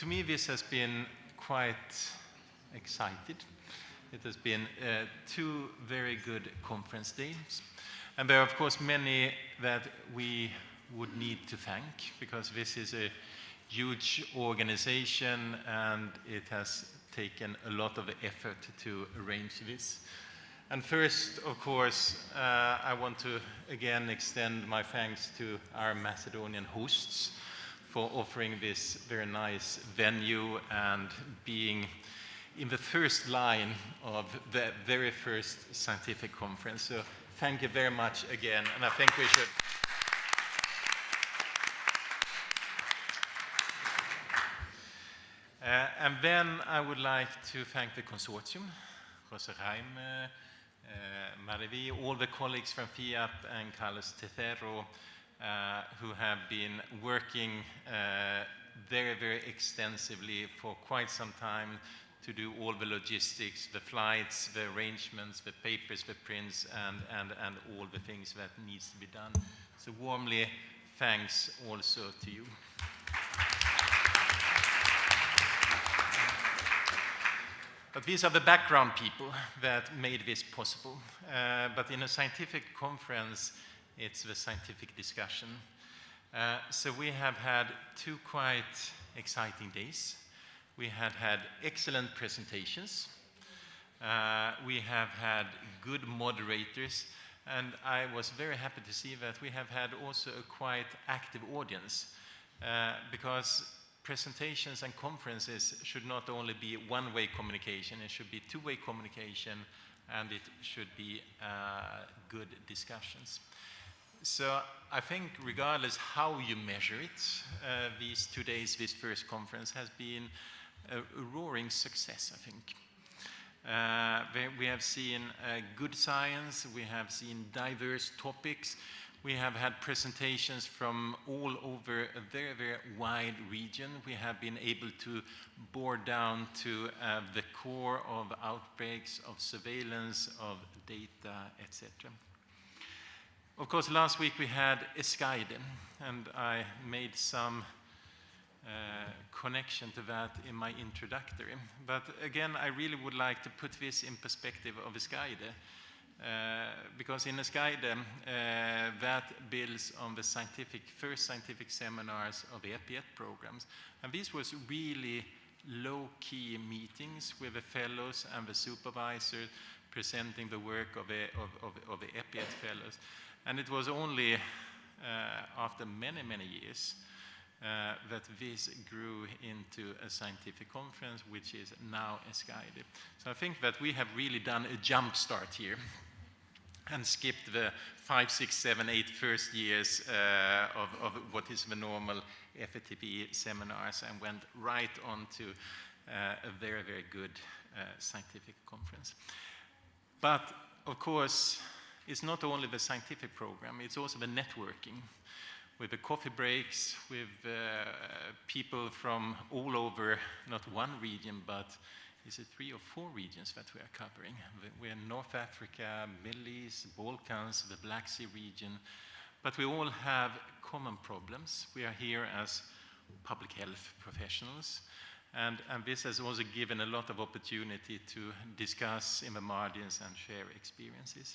to me, this has been quite exciting. It has been 2 very good conference days. And there are, of course, many that we would need to thank, because this is a huge organization and it has taken a lot of effort to arrange this. And first, of course, I want to again extend my thanks to our Macedonian hosts for offering this very nice venue and being in the first line of the very first scientific conference. So thank you very much again, and I think we should. And then I would like to thank the consortium, Jose Jaime, Mariví, all the colleagues from FIAP and Carlos Tercero, who have been working very, very extensively for quite some time to do all the logistics, the flights, the arrangements, the papers, the prints, and all the things that needs to be done. So warmly thanks also to you. But these are the background people that made this possible. But in a scientific conference, it's the scientific discussion. So we have had 2 quite exciting days. We have had excellent presentations. We have had good moderators. And I was very happy to see that we have had also a quite active audience. Because presentations and conferences should not only be one-way communication, it should be 2-way communication, and it should be good discussions. So I think regardless how you measure it, these 2 days, this first conference has been a roaring success, I think. We have seen good science, we have seen diverse topics, we have had presentations from all over a very, very wide region. We have been able to bore down to the core of outbreaks, of surveillance, of data, etc. Of course, last week we had Escaide, and I made some connection to that in my introductory. But again, I really would like to put this in perspective of Escaide, because in Escaide, that builds on the first scientific seminars of the MediPIET programs. And these was really low-key meetings with the fellows and the supervisors presenting the work of the MediPIET fellows. And it was only after many, many years that this grew into a scientific conference, which is now Escaide. So I think that we have really done a jump start here and skipped the 5, 6, 7, 8 first years of what is the normal FATP seminars and went right on to a very, very good scientific conference. But of course, it's not only the scientific program, it's also the networking with the coffee breaks, with people from all over, not one region, but is it 3 or 4 regions that we are covering? We're in North Africa, Middle East, Balkans, the Black Sea region, but we all have common problems. We are here as public health professionals, and this has also given a lot of opportunity to discuss in the margins and share experiences.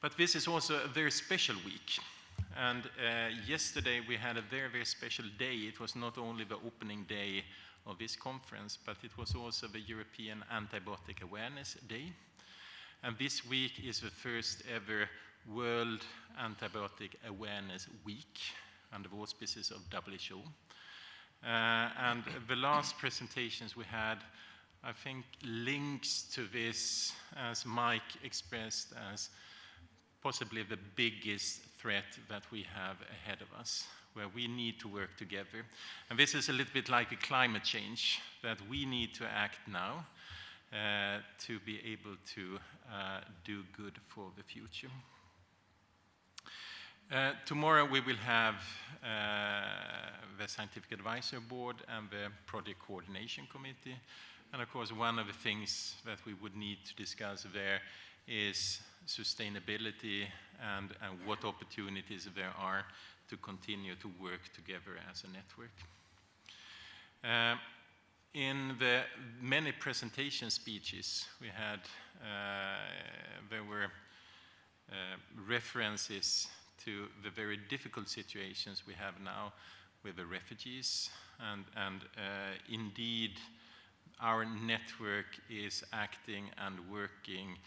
But this is also a very special week. And yesterday we had a very, very special day. It was not only the opening day of this conference, but it was also the European Antibiotic Awareness Day. And this week is the first ever World Antibiotic Awareness Week under the auspices of WHO. And the last presentations we had, I think, links to this, as Mike expressed, as possibly the biggest threat that we have ahead of us, where we need to work together. And this is a little bit like a climate change, that we need to act now to be able to do good for the future. Tomorrow we will have the Scientific Advisory Board and the Project Coordination Committee. And of course, one of the things that we would need to discuss there is sustainability and what opportunities there are to continue to work together as a network. In the many presentation speeches we had, there were references to the very difficult situations we have now with the refugees, and indeed our network is acting and working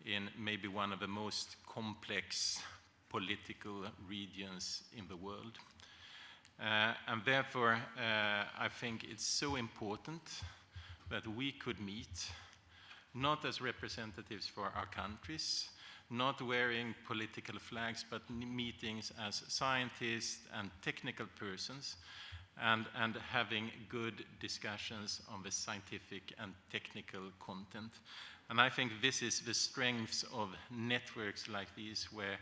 in maybe one of the most complex political regions in the world. And therefore, I think it's so important that we could meet, not as representatives for our countries, not wearing political flags, but meetings as scientists and technical persons, and having good discussions on the scientific and technical content. And I think this is the strength of networks like these, where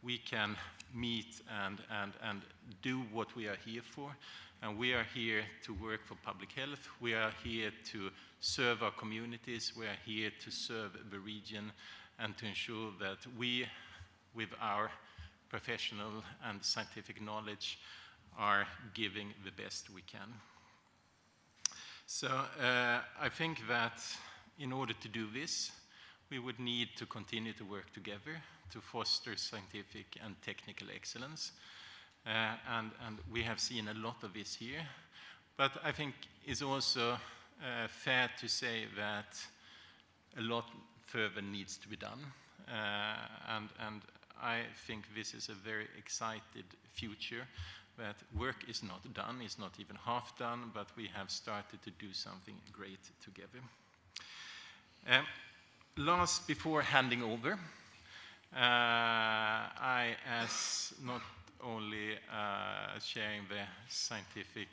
we can meet and do what we are here for. And we are here to work for public health. We are here to serve our communities. We are here to serve the region and to ensure that we, with our professional and scientific knowledge, are giving the best we can. So I think that in order to do this, we would need to continue to work together to foster scientific and technical excellence. And we have seen a lot of this here. But I think it's also fair to say that a lot further needs to be done. And I think this is a very excited future, that work is not done, it's not even half done, but we have started to do something great together. Last, before handing over, I, as not only chairing the scientific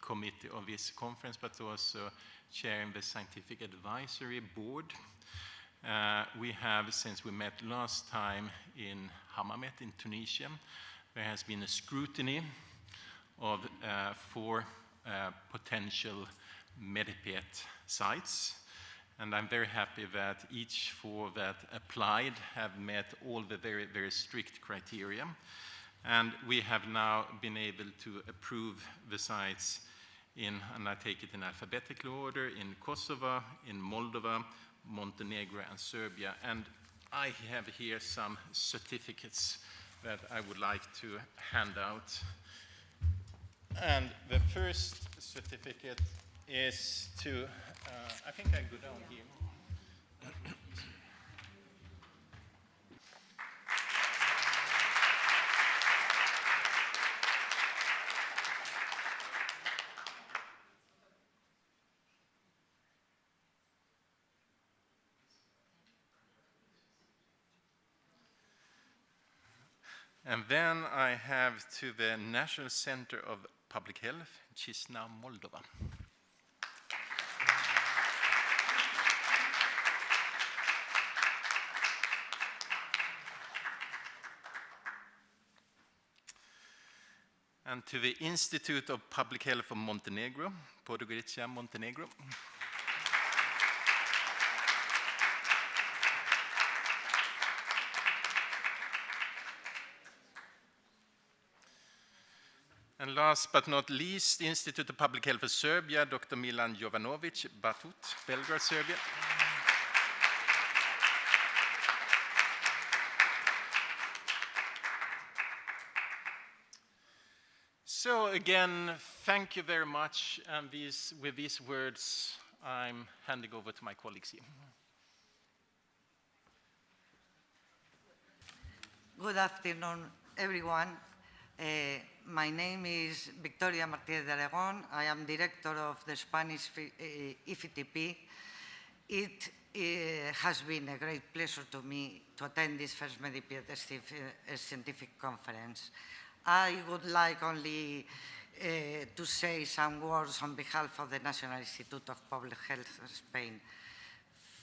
committee of this conference, but also chairing the scientific advisory board. We have, since we met last time in Hammamet in Tunisia, there has been a scrutiny of 4 potential MediPIET sites. And I'm very happy that each 4 that applied have met all the very, very strict criteria. And we have now been able to approve the sites in, and I take it in alphabetical order, in Kosovo, in Moldova, Montenegro, and Serbia. And I have here some certificates that I would like to hand out. And the first certificate is to, I think I go down here. And then I have to the National Center of Public Health, Chisinau, Moldova. And to the Institute of Public Health of Montenegro, Podgorica, Montenegro. And last but not least, Institute of Public Health of Serbia, Dr. Milan Jovanovic, Batut, Belgrade, Serbia. So again, thank you very much. And with these words, I'm handing over to my colleagues here. Good afternoon, everyone. My name is Victoria Martínez de Aragón. I am director of the Spanish IFITP. It has been a great pleasure to me to attend this first MediPIET scientific conference. I would like only to say some words on behalf of the National Institute of Public Health of Spain.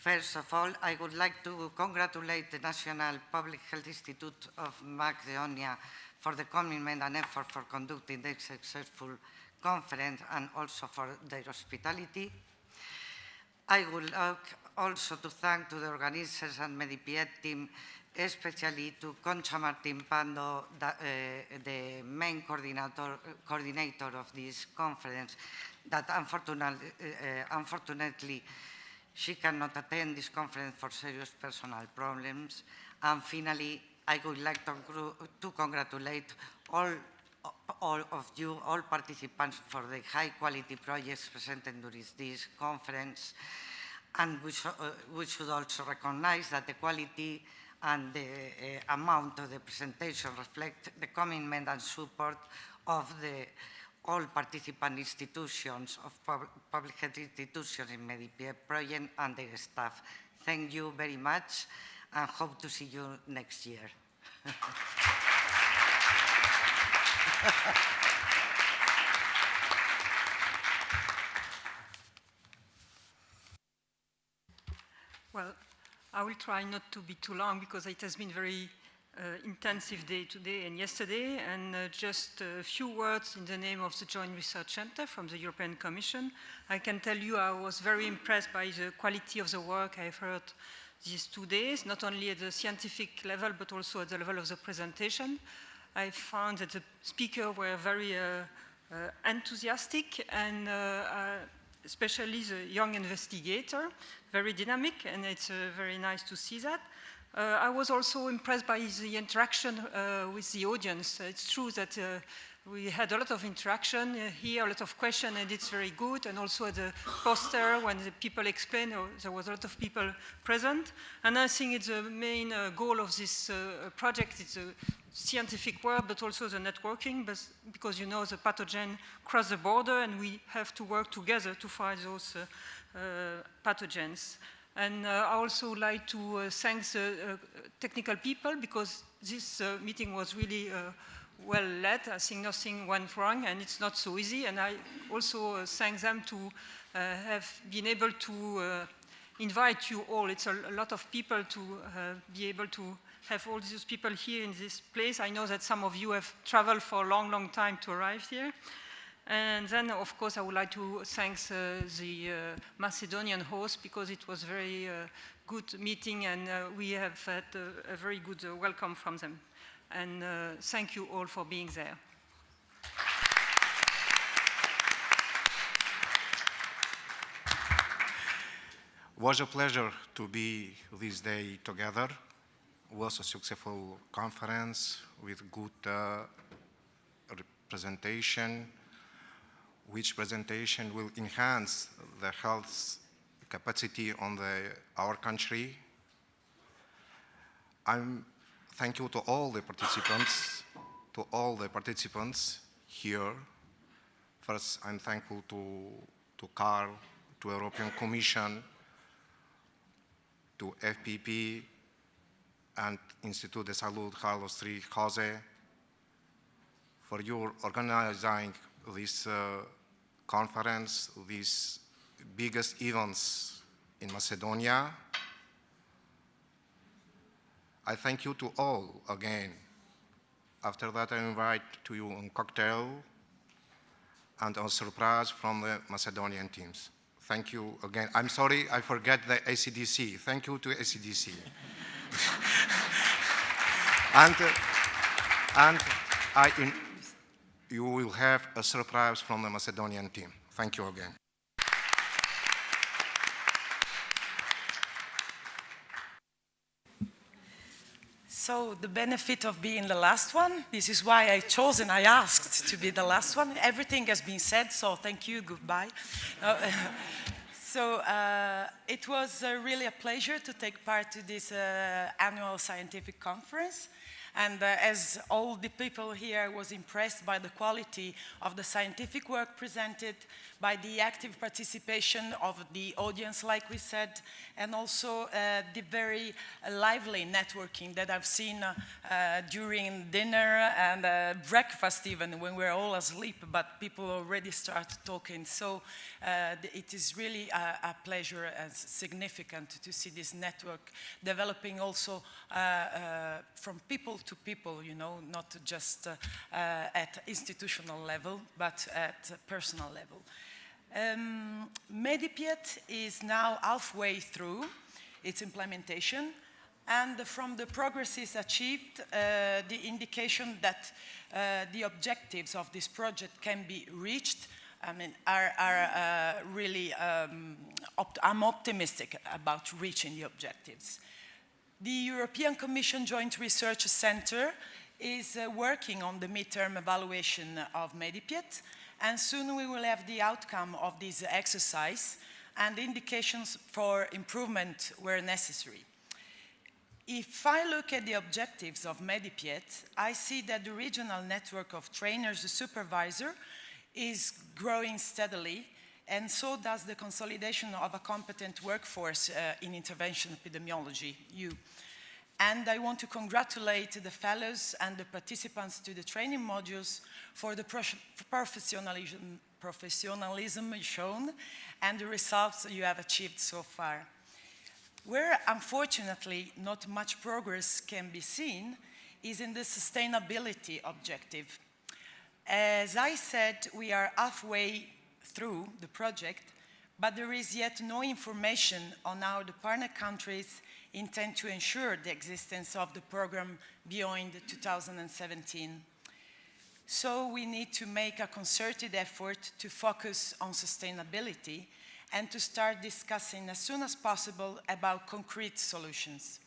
First of all, I would like to congratulate the National Public Health Institute of Macedonia for the commitment and effort for conducting this successful conference, and also for their hospitality. I would like also to thank to the organizers and MediPIET team especially to Concha Martín Pando, the main coordinator of this conference, that unfortunately she cannot attend this conference for serious personal problems. And finally, I would like to congratulate all of you, all participants, for the high-quality projects presented during this conference. And we should also recognize that the quality and the amount of the presentation reflect the commitment and support of all participant institutions, of public health institutions in MediPIET project and their staff. Thank you very much, and hope to see you next year. Well, I will try not to be too long because it has been a very intensive day today and yesterday, and just a few words in the name of the Joint Research Center from the European Commission. I can tell you I was very impressed by the quality of the work I've heard these 2 days, not only at the scientific level, but also at the level of the presentation. I found that the speakers were very enthusiastic, and especially the young investigator, very dynamic, and it's very nice to see that. I was also impressed by the interaction with the audience. It's true that we had a lot of interaction here, a lot of questions, and it's very good. And also at the poster, when the people explained, there was a lot of people present. And I think it's the main goal of this project. It's a scientific work, but also the networking, because you know the pathogen cross the border, and we have to work together to fight those pathogens. And I also like to thank the technical people, because this meeting was really well led. I think nothing went wrong, and it's not so easy. And I also thank them to have been able to invite you all. It's a lot of people to be able to have all these people here in this place. I know that some of you have traveled for a long, long time to arrive here. And then, of course, I would like to thank the Macedonian host, because it was a very good meeting, and we have had a very good welcome from them. And thank you all for being there. It was a pleasure to be this day together. It was a successful conference with good representation, which presentation will enhance the health capacity on our country. Thank you to all the participants here. First, I'm thankful to Carl, to European Commission, to FPP, and Instituto de Salud Carlos III Jose for your organizing this conference, these biggest events in Macedonia. I thank you to all again. After that, I invite to you a cocktail and a surprise from the Macedonian teams. Thank you again. I'm sorry, I forget the ACDC. Thank you to ACDC. and you will have a surprise from the Macedonian team. Thank you again. So the benefit of being the last one, this is why I chose and I asked to be the last one. Everything has been said, so thank you, goodbye. It was really a pleasure to take part to this annual scientific conference. And as all the people here was impressed by the quality of the scientific work presented, by the active participation of the audience, like we said, and also the very lively networking that I've seen during dinner and breakfast even, when we're all asleep, but people already start talking. So it is really a pleasure and significant to see this network developing also from people to people, you know, not just at institutional level, but at personal level. MediPIET is now halfway through its implementation. And from the progresses achieved, the indication that the objectives of this project can be reached, I mean, are really, I'm optimistic about reaching the objectives. The European Commission Joint Research Center is working on the midterm evaluation of MediPIET, and soon we will have the outcome of this exercise and indications for improvement where necessary. If I look at the objectives of MediPIET, I see that the regional network of trainers, the supervisor, is growing steadily, and so does the consolidation of a competent workforce in intervention epidemiology, you. And I want to congratulate the fellows and the participants to the training modules for the professionalism shown and the results you have achieved so far. Where, unfortunately, not much progress can be seen is in the sustainability objective. As I said, we are halfway through the project, but there is yet no information on how the partner countries intend to ensure the existence of the program beyond 2017. So we need to make a concerted effort to focus on sustainability and to start discussing as soon as possible about concrete solutions.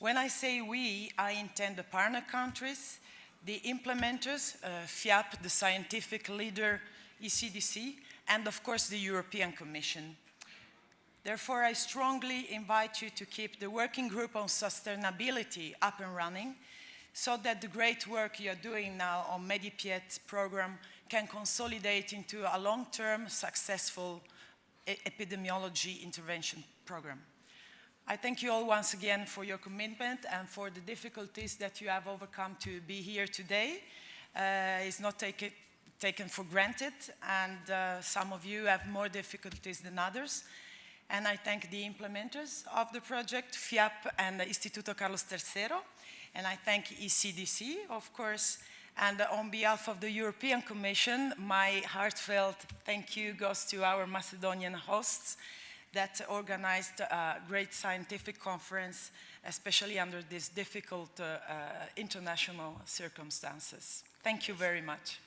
When I say we, I intend the partner countries, the implementers, FIAP, the scientific leader, ECDC, and of course the European Commission. Therefore, I strongly invite you to keep the working group on sustainability up and running so that the great work you're doing now on MediPIET program can consolidate into a long-term successful epidemiology intervention program. I thank you all once again for your commitment and for the difficulties that you have overcome to be here today. It's not taken for granted, and some of you have more difficulties than others. And I thank the implementers of the project, FIAP and Istituto Carlos III, and I thank ECDC, of course. And on behalf of the European Commission, my heartfelt thank you goes to our Macedonian hosts that organized a great scientific conference, especially under these difficult international circumstances. Thank you very much.